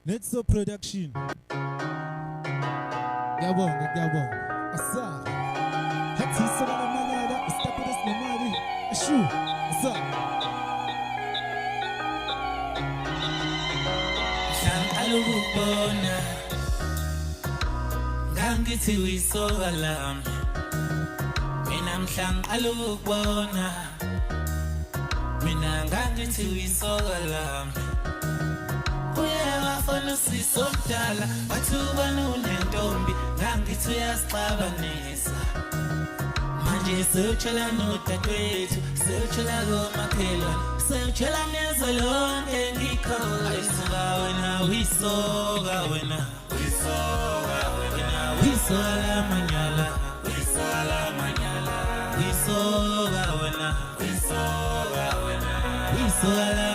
Netso Production. Gabon. Asa. Hati sabana manada. Stop this namari. Ashu. Asa. Shang alubona. Gangithi wisogalam. Mina mhlang alubona. Mina gangithi wisogalam. Uyewafona sisomdala wathuba nonentombi ngangithi uyasixabanisa manje sewutshela nodadewethu sewutshela komakhelwane sewutshela nezwe lonke ngikhola isuka wena wisoka wena wisoka manyala wisoka wena wisoka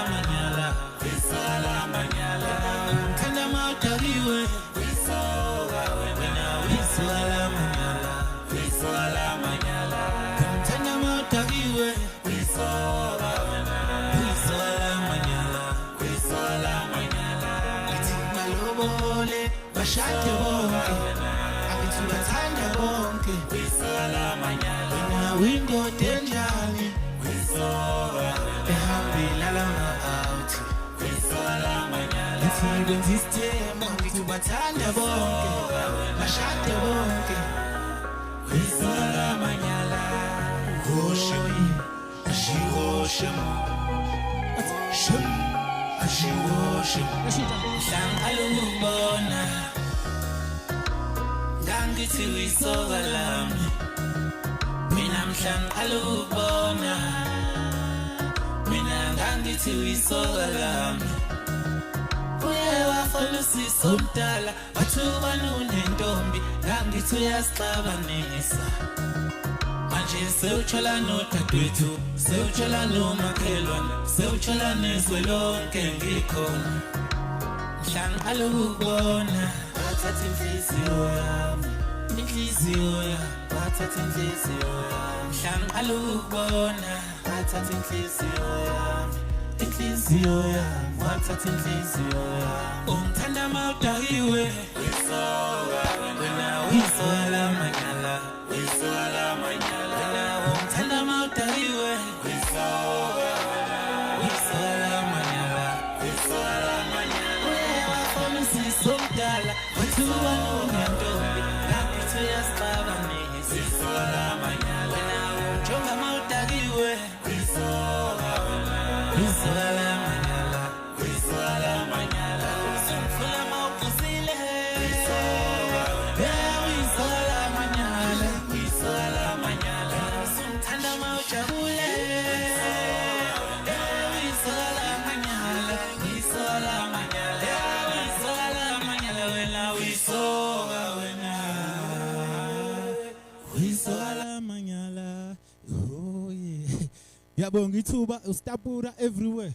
manyala Kanda mautagiwe wisoga wena wisoga manyala Kanda mautagiwe wisoga wena wisoga manyala Iti malobole bashate bonke Akithi bathanda bonke wisoga manyala Wena wingo denjani wisoga ehambela lama out Ithi sistema ngithi bathanda bonke bashade bonke wisola manyala hoshim ashihoshim ashihoshim Shang alubona ngangithi wisoka lami mina mhlang alubona mina ngangithi wisoka lami Uyewafona sisomdala wathuba nonentombi ngangithi uyasixabanisa manje sewutshela nodadewethu sewutshela nomakhelwane sewutshela nezwe lonke ngikhona mhlang alukubona wathatha inhliziyo yami wathatha inhliziyo yami mhlang alukubona wathatha inhliziyo yami wathatha inhliziyo yami ungithanda mawudakiwe wisoka wena wisoka manyala wena ungithanda mawudakiwe wisoka manyala uyewafona sisomdala wathuba nonentombi ngangithi uyasixabanisa wisoka manyala wena unjonga mawudakiwe wisoka manyala Sumfula mawupusile wisola manyala Sumthanda mawujabule wisola manyala wena wisoka manyala. Oh yeah. Yabonga ithuba ustapura everywhere.